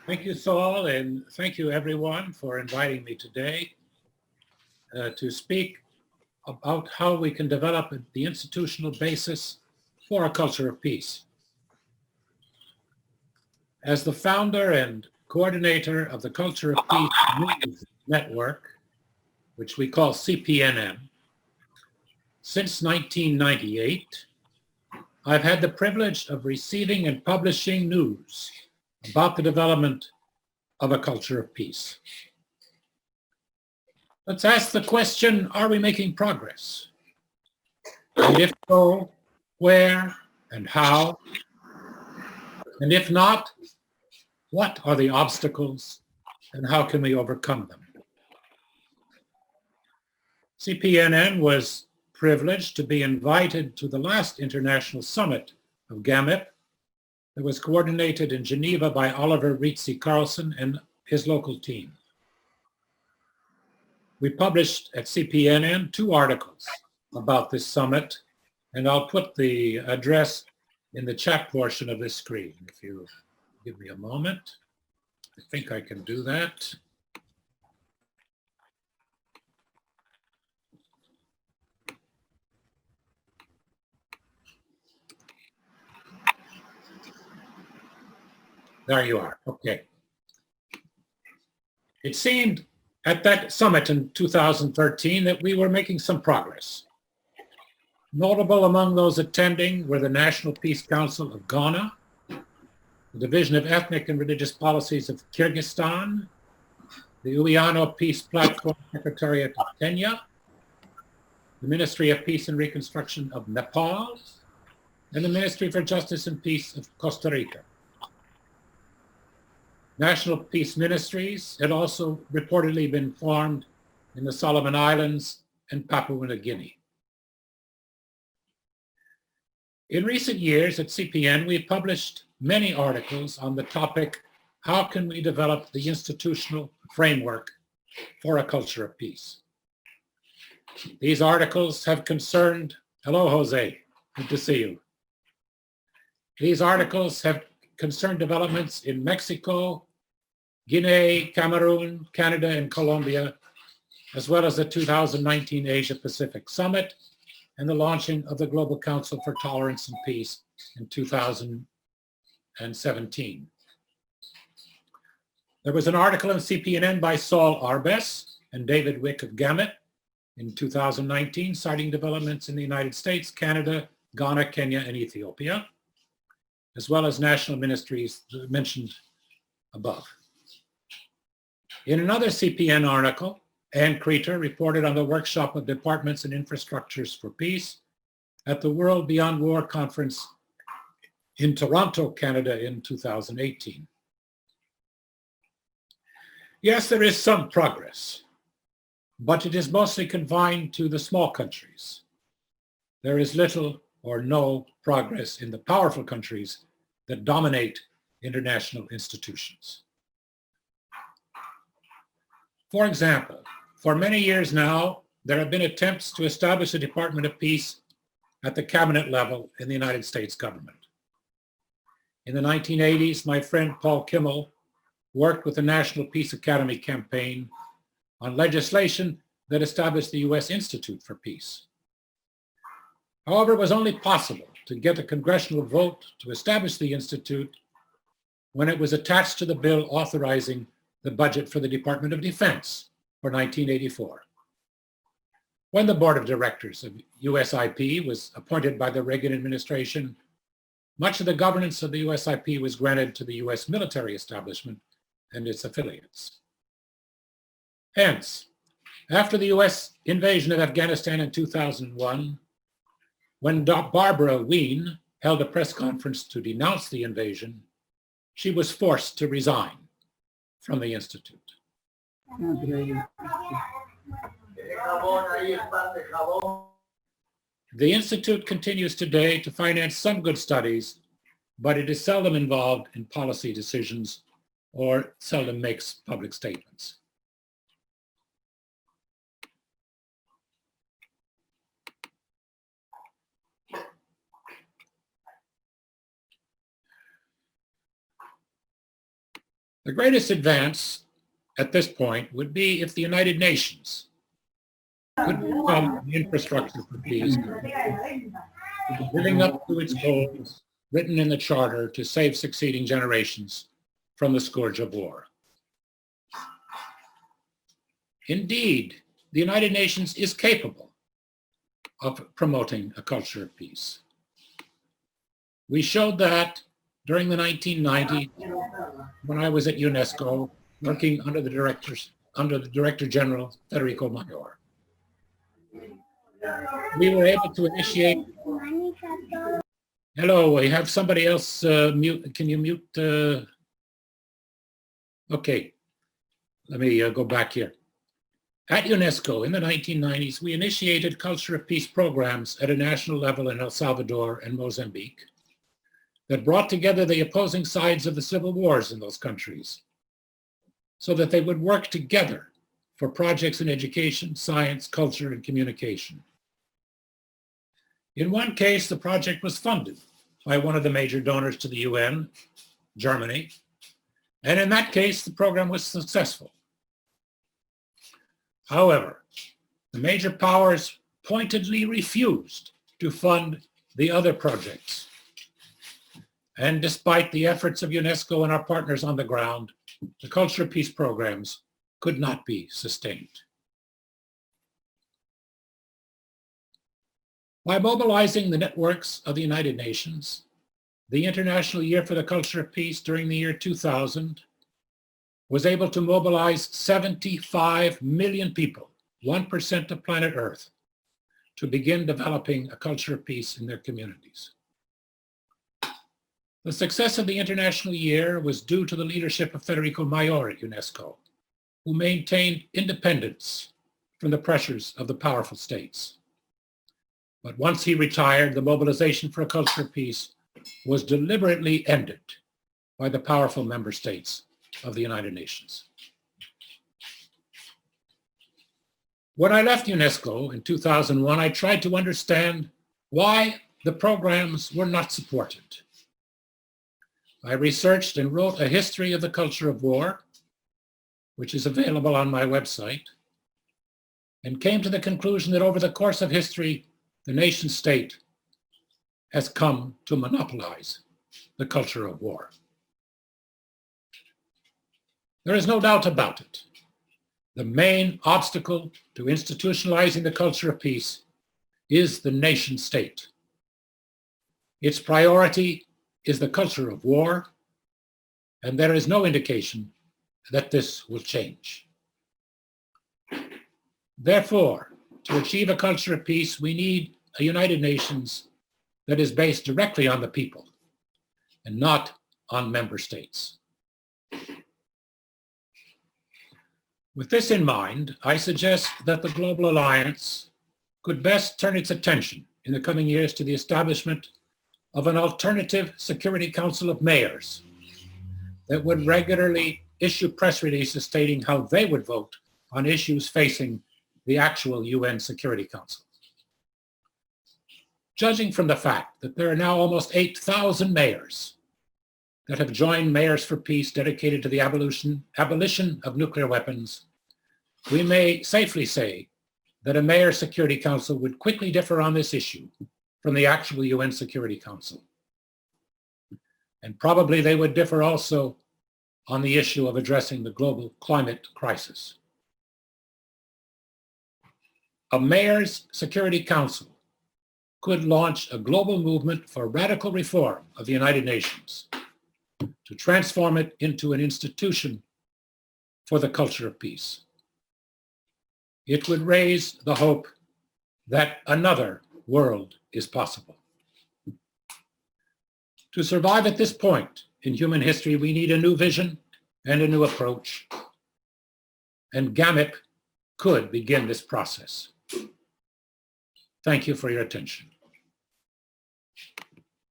Thank you, Saul, and thank you everyone for inviting me today to speak about how we can develop the institutional basis for a culture of peace. As the founder and coordinator of the Culture of Peace News Network, which we call CPNN, since 1998, I've had the privilege of receiving and publishing news about the development of a culture of peace. Let's ask the question, are we making progress? And if so, where and how? And if not, what are the obstacles and how can we overcome them? CPNN was privileged to be invited to the last international summit of GAMIP that was coordinated in Geneva by Oliver Ritzi Carlson and his local team. We published at CPNN 2 articles about this summit, and I'll put the address in the chat portion of this screen. If you give me a moment, I think I can do that. There you are, okay. It seemed at that summit in 2013 that we were making some progress. Notable among those attending were the National Peace Council of Ghana, the Division of Ethnic and Religious Policies of Kyrgyzstan, the Uyano Peace Platform Secretariat of Kenya, the Ministry of Peace and Reconstruction of Nepal, and the Ministry for Justice and Peace of Costa Rica. National peace ministries had also reportedly been formed in the Solomon Islands and Papua New Guinea. In recent years at CPN, we published many articles on the topic, how can we develop the institutional framework for a culture of peace? These articles have concerned, hello, Jose, good to see you. These articles have concerned developments in Mexico, Guinea, Cameroon, Canada, and Colombia, as well as the 2019 Asia Pacific Summit and the launching of the Global Council for Tolerance and Peace in 2017. There was an article in CPNN by Saul Arbes and David Wick of GAMIP in 2019, citing developments in the United States, Canada, Ghana, Kenya, and Ethiopia, as well as national ministries mentioned above. In another CPN article, Ann Creter reported on the workshop of departments and infrastructures for peace at the World Beyond War Conference in Toronto, Canada in 2018. Yes, there is some progress, but it is mostly confined to the small countries. There is little or no progress in the powerful countries that dominate international institutions. For example, for many years now, there have been attempts to establish a Department of Peace at the cabinet level in the United States government. In the 1980s, my friend Paul Kimmel worked with the National Peace Academy campaign on legislation that established the U.S. Institute for Peace. However, it was only possible to get a congressional vote to establish the Institute when it was attached to the bill authorizing the budget for the Department of Defense for 1984. When the board of directors of USIP was appointed by the Reagan administration, much of the governance of the USIP was granted to the US military establishment and its affiliates. Hence, after the US invasion of Afghanistan in 2001, when Barbara Wien held a press conference to denounce the invasion, she was forced to resign from the Institute. The Institute continues today to finance some good studies, but it is seldom involved in policy decisions or seldom makes public statements. The greatest advance at this point would be if the United Nations could become the infrastructure for peace, living up to its goals written in the Charter to save succeeding generations from the scourge of war. Indeed, the United Nations is capable of promoting a culture of peace. We showed that during the 1990s, when I was at UNESCO, working under the Director General Federico Mayor. We were able to initiate. Hello, we have somebody else mute. Can you mute? Okay, let me go back here. At UNESCO in the 1990s, we initiated culture of peace programs at a national level in El Salvador and Mozambique that brought together the opposing sides of the civil wars in those countries so that they would work together for projects in education, science, culture, and communication. In one case, the project was funded by one of the major donors to the UN, Germany, and in that case, the program was successful. However, the major powers pointedly refused to fund the other projects. And despite the efforts of UNESCO and our partners on the ground, the culture of peace programs could not be sustained. By mobilizing the networks of the United Nations, the International Year for the Culture of Peace during the year 2000 was able to mobilize 75 million people, 1% of planet Earth, to begin developing a culture of peace in their communities. The success of the International Year was due to the leadership of Federico Mayor at UNESCO, who maintained independence from the pressures of the powerful states. But once he retired, the mobilization for a culture of peace was deliberately ended by the powerful member states of the United Nations. When I left UNESCO in 2001, I tried to understand why the programs were not supported. I researched and wrote a history of the culture of war, which is available on my website, and came to the conclusion that over the course of history, the nation state has come to monopolize the culture of war. There is no doubt about it. The main obstacle to institutionalizing the culture of peace is the nation state. Its priority is the culture of war, and there is no indication that this will change. Therefore, to achieve a culture of peace, we need a United Nations that is based directly on the people and not on member states. With this in mind, I suggest that the Global Alliance could best turn its attention in the coming years to the establishment of an alternative Security Council of Mayors that would regularly issue press releases stating how they would vote on issues facing the actual UN Security Council. Judging from the fact that there are now almost 8,000 mayors that have joined Mayors for Peace dedicated to the abolition of nuclear weapons, we may safely say that a Mayor Security Council would quickly differ on this issue from the actual UN Security Council. And probably they would differ also on the issue of addressing the global climate crisis. A Mayor's Security Council could launch a global movement for radical reform of the United Nations to transform it into an institution for the culture of peace. It would raise the hope that another world is possible. To survive at this point in human history, we need a new vision and a new approach, and GAMIP could begin this process. Thank you for your attention.